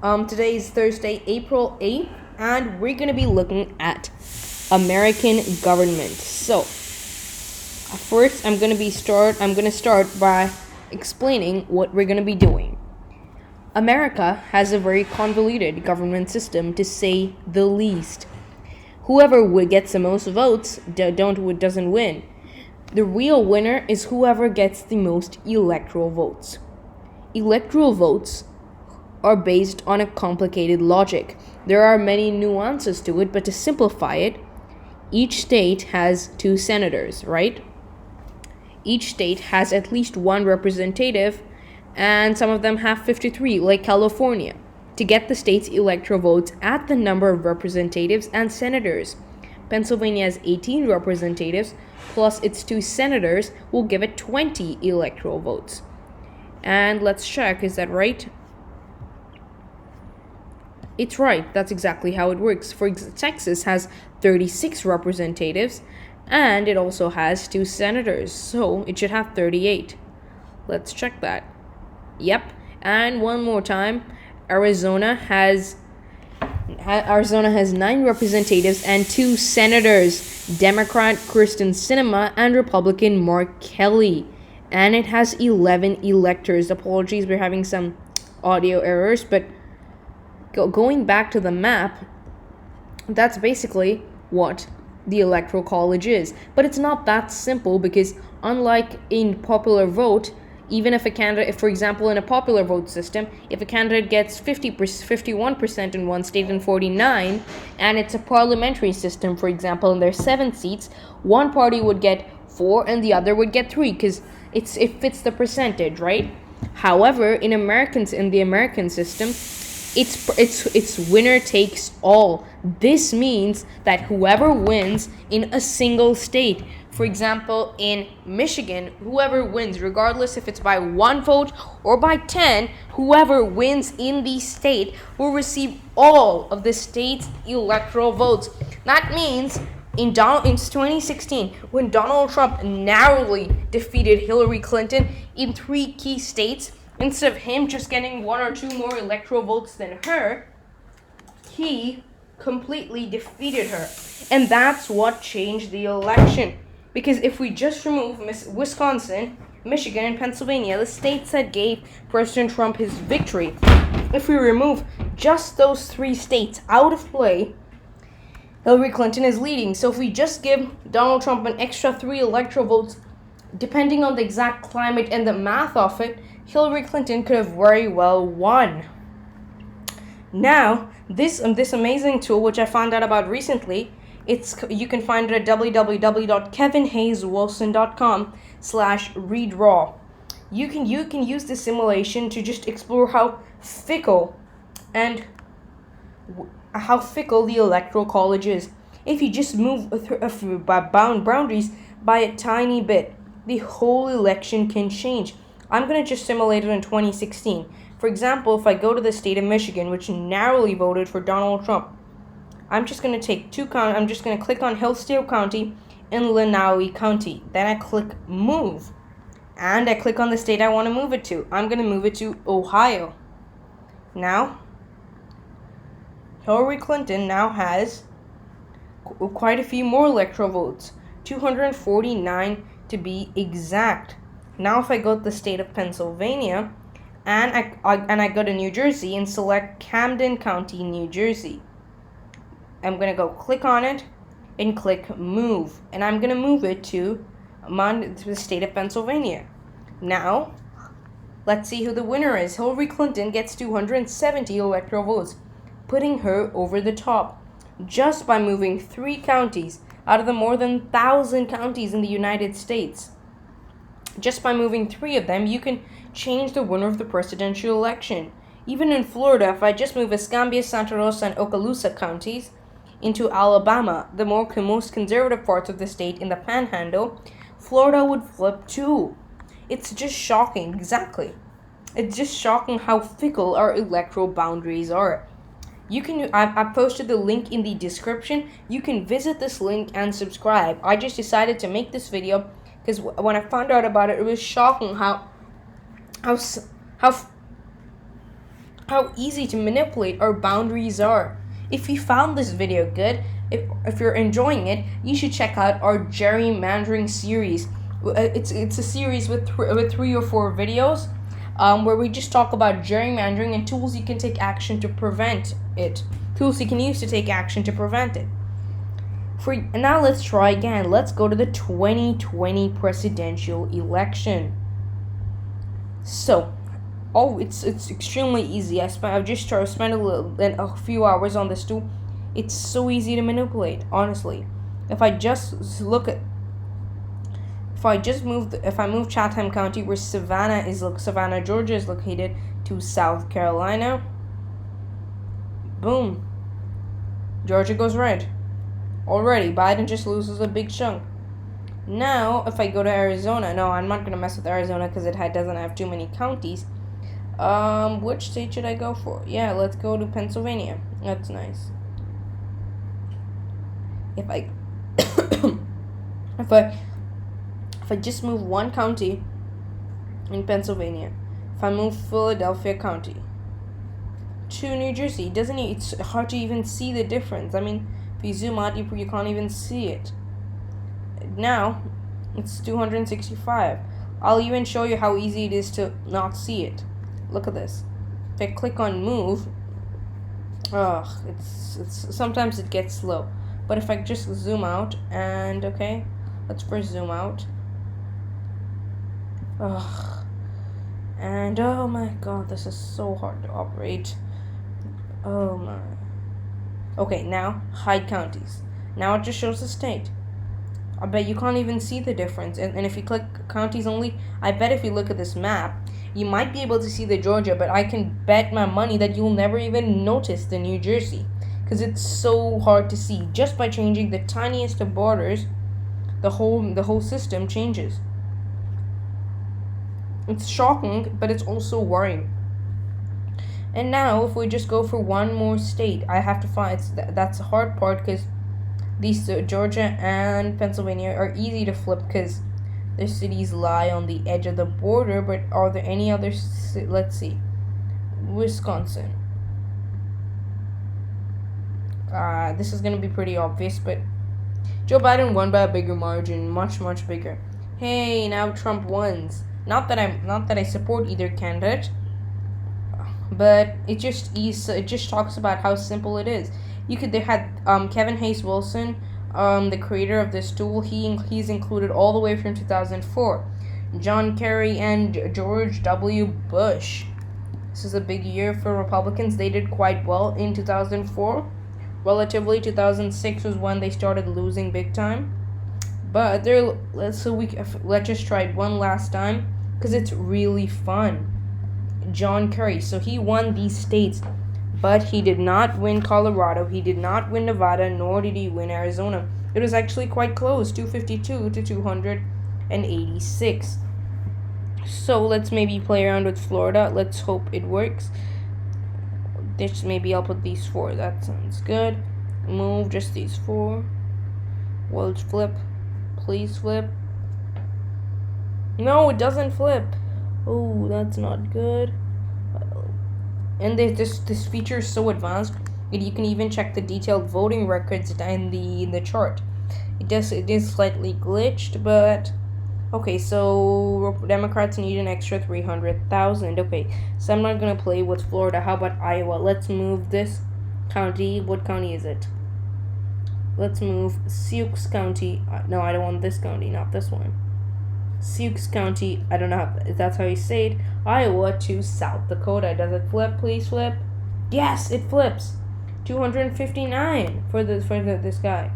Today is Thursday, April 8th, and we're going to be looking at American government. So, first I'm going to start by explaining what we're going to be doing. America has a very convoluted government system, to say the least. Whoever gets the most votes doesn't win. The real winner is whoever gets the most electoral votes. Electoral votes are based on a complicated logic. There are many nuances to it, but to simplify it, each state has 2 senators, right? Each state has at least 1 representative, and some of them have 53, like California, to get the state's electoral votes at the number of representatives and senators. Pennsylvania has 18 representatives, plus its 2 senators will give it 20 electoral votes. And let's check, is that right? It's right, that's exactly how it works. Texas has 36 representatives, and it also has 2 senators, so it should have 38. Let's check that. Yep, and one more time, Arizona has 9 representatives and 2 senators, Democrat Kristen Sinema and Republican Mark Kelly, and it has 11 electors. Apologies, we're having some audio errors, but going back to the map, that's basically what the Electoral College is. But it's not that simple, because unlike in popular vote, even if a candidate, for example, in a popular vote system, if a candidate gets 51% in one state and 49%, and it's a parliamentary system, for example, and there's 7 seats, one party would get 4 and the other would get 3, because it fits the percentage, right? However, in the American system, it's winner takes all. This means that whoever wins in a single state, for example, in Michigan, whoever wins, regardless if it's by 1 vote or by 10, whoever wins in the state will receive all of the state's electoral votes. That means in 2016, when Donald Trump narrowly defeated Hillary Clinton in 3 key states, instead of him just getting 1 or 2 more electoral votes than her, he completely defeated her. And that's what changed the election. Because if we just remove Wisconsin, Michigan, and Pennsylvania, the states that gave President Trump his victory, if we remove just those 3 states out of play, Hillary Clinton is leading. So if we just give Donald Trump an extra 3 electoral votes, depending on the exact climate and the math of it, Hillary Clinton could have very well won. Now, this amazing tool, which I found out about recently, you can find it at www.kevinhayeswilson.com/redraw. You can use this simulation to just explore how fickle the Electoral College is. If you just move boundaries by a tiny bit, the whole election can change. I'm going to just simulate it in 2016. For example, if I go to the state of Michigan, which narrowly voted for Donald Trump, I'm just going to take 2 counties. I'm just going to click on Hillsdale County and Lenawee County. Then I click Move. And I click on the state I want to move it to. I'm going to move it to Ohio. Now, Hillary Clinton now has quite a few more electoral votes. 249 to be exact. Now if I go to the state of Pennsylvania, and I go to New Jersey and select Camden County, New Jersey, I'm going to go click on it and click Move. And I'm going to move it to the state of Pennsylvania. Now, let's see who the winner is. Hillary Clinton gets 270 electoral votes, putting her over the top, just by moving 3 counties out of the more than 1,000 counties in the United States. Just by moving 3 of them, you can change the winner of the presidential election. Even in Florida, if I just move Escambia, Santa Rosa, and Okaloosa counties into Alabama, the most conservative parts of the state in the Panhandle, Florida would flip too. It's just shocking, exactly. It's just shocking how fickle our electoral boundaries are. I posted the link in the description. You can visit this link and subscribe. I just decided to make this video because when I found out about it, it was shocking how how easy to manipulate our boundaries are. If you found this video good, if you're enjoying it, you should check out our gerrymandering series. It's a series with 3 or 4 videos, where we just talk about gerrymandering and tools you can take action to prevent it. Tools you can use to take action to prevent it. Now let's try again. Let's go to the 2020 presidential election. So, it's extremely easy. I've just spent a few hours on this tool. It's so easy to manipulate, honestly. If I move Chatham County, where Savannah, Georgia is located, to South Carolina, boom, Georgia goes red. Already, Biden just loses a big chunk. Now, if I go to Arizona, no, I'm not gonna mess with Arizona because it doesn't have too many counties. Which state should I go for? Yeah, let's go to Pennsylvania. That's nice. If I if I just move one county in Pennsylvania, if I move Philadelphia County to New Jersey, it's hard to even see the difference. I mean, if you zoom out, you can't even see it. Now, it's 265. I'll even show you how easy it is to not see it. Look at this. If I click on move, it's sometimes it gets slow. But if I just zoom out and okay, let's first zoom out. And oh my god, this is so hard to operate. Oh my. Okay, now hide counties. Now it just shows the state. I bet you can't even see the difference. And if you click counties only, I bet if you look at this map, you might be able to see the Georgia, but I can bet my money that you'll never even notice the New Jersey, because it's so hard to see. Just by changing the tiniest of borders, the whole system changes. It's shocking, but it's also worrying. And now, if we just go for one more state, I have to find that's the hard part, because these Georgia and Pennsylvania are easy to flip because their cities lie on the edge of the border. But are there any other? Let's see, Wisconsin. This is gonna be pretty obvious, but Joe Biden won by a bigger margin, much bigger. Hey, now Trump wins. Not that I support either candidate, but it just talks about how simple it is. They had Kevin Hayes Wilson, the creator of this tool. He's included all the way from 2004. John Kerry and George W. Bush. This is a big year for Republicans. They did quite well in 2004. Relatively, 2006 was when they started losing big time. But let's just try it one last time because it's really fun. John Kerry. So he won these states, but he did not win Colorado. He did not win Nevada, nor did he win Arizona. It was actually quite close, 252 to 286. So let's maybe play around with Florida. Let's hope it works. Maybe I'll put these 4. That sounds good. Move just these 4. Well, flip. Please flip. No, it doesn't flip. Oh, that's not good. And this feature is so advanced that you can even check the detailed voting records in the chart. It is slightly glitched, but okay. So Democrats need an extra 300,000. Okay, so I'm not gonna play with Florida. How about Iowa? Let's move this county. What county is it? Let's move Sioux County. No, I don't want this county. Not this one. Sioux County, I don't know if that's how you say it, Iowa to South Dakota. Does it flip? Please flip. Yes, it flips. 259 for this guy.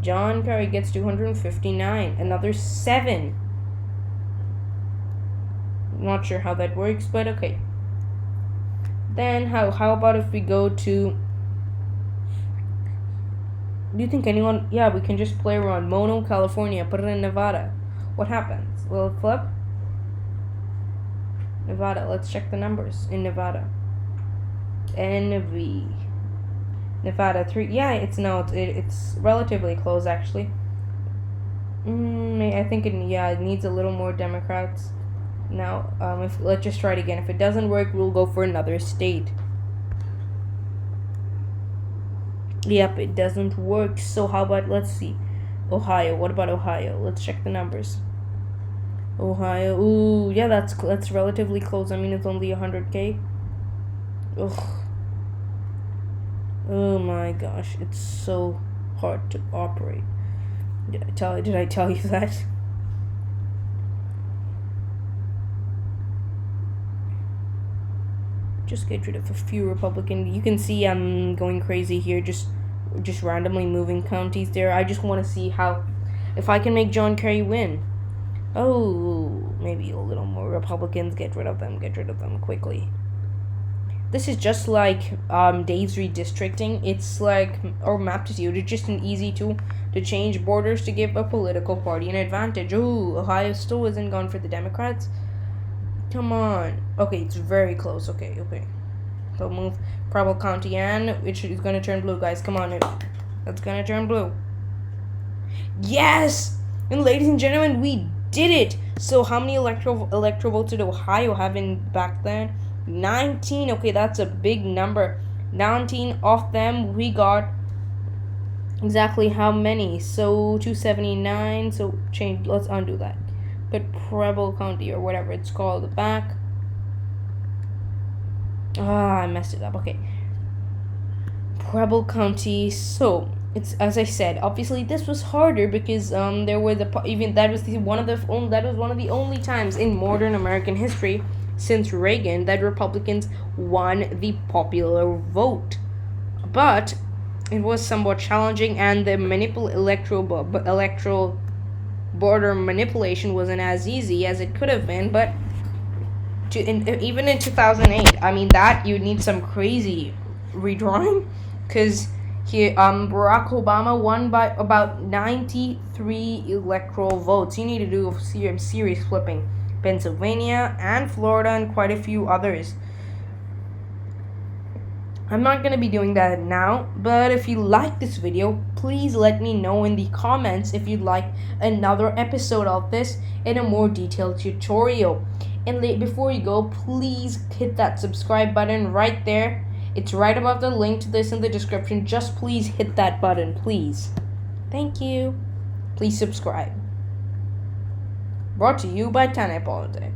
John Kerry gets 259. Another 7. Not sure how that works, but okay. Then how about if we go to? Do you think anyone? Yeah, we can just play around. Mono, California. Put it in Nevada. What happens? Will it flip? Nevada. Let's check the numbers in Nevada. NV. Nevada 3. Yeah, it's relatively close actually. I think it needs a little more Democrats. Now, let's just try it again. If it doesn't work, we'll go for another state. Yep, it doesn't work. So how about, let's see, Ohio. What about Ohio? Let's check the numbers. Ohio. Ooh, yeah, that's relatively close. I mean, it's only 100K. Ugh. Oh my gosh, it's so hard to operate. Did I tell you that? Just get rid of a few Republican. You can see I'm going crazy here, just randomly moving counties there. I just want to see how, if I can make John Kerry win. Oh, maybe a little more Republicans. Get rid of them quickly. This is just like Dave's redistricting. It's like, or Maptitude. It's just an easy tool to change borders to give a political party an advantage. Ooh, Ohio still isn't gone for the Democrats. Come on. Okay, it's very close. Okay. So move Preble County, and it's going to turn blue, guys. Come on. It's going to turn blue. Yes! And ladies and gentlemen, we did it! So how many electoral votes did Ohio have in back then? 19. Okay, that's a big number. 19 of them, we got exactly how many? So 279. So change. Let's undo that. Put Preble County or whatever it's called back. I messed it up. Okay. Preble County. So it's, as I said, obviously this was harder because there were that was one of the only times in modern American history since Reagan that Republicans won the popular vote. But it was somewhat challenging, and the electoral border manipulation wasn't as easy as it could have been. But even in 2008, I mean, that you need some crazy redrawing, because Barack Obama won by about 93 electoral votes. You need to do serious flipping. Pennsylvania and Florida and quite a few others. I'm not going to be doing that now, but if you like this video, please let me know in the comments if you'd like another episode of this in a more detailed tutorial. And before you go, please hit that subscribe button right there. It's right above the link to this in the description. Just please hit that button, please. Thank you. Please subscribe. Brought to you by Politics.